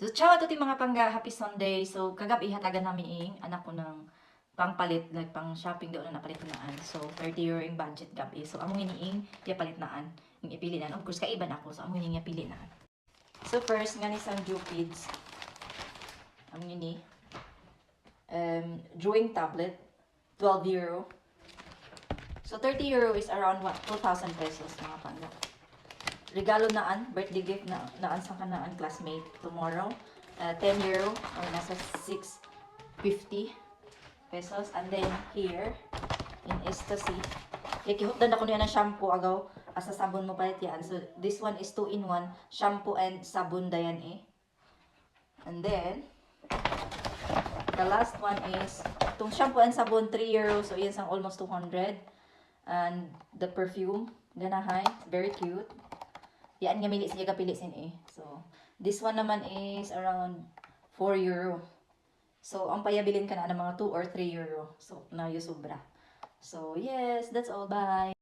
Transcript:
So, ciao to mga pangga, happy Sunday. So, kagabi hatagan namin anak ko ng pangpalit, like pang shopping doon na napalit naan. So, 30 euro yung budget gabi. So, among iniing, pili naan. Yung ipili naan. Of course, kaiban ako. So, among iniing pili naan. So, first, nga ni sang Jukids. Among ini. Drawing tablet, 12 euro. So, 30 euro is around what? 2,000 pesos mga pangga. Regalo naan, birthday gift na naan sa kanaan classmate tomorrow. 10 euro or nasa 650 pesos. And then here in ecstasy, kikihutdan ako niya ng shampoo agaw asa sabon mo palit yan. So this one is 2-in-1 shampoo and sabon dayan eh. And then the last one is itong shampoo and sabon 3 euro, so yan sang almost 200. And the perfume ganahay, very cute. Yan nga mili siya kapili sin eh. So, this one naman is around 4 euro. So, ang payabilin ka na ng mga 2 or 3 euro. So, na yung sobra. So, yes, that's all. Bye!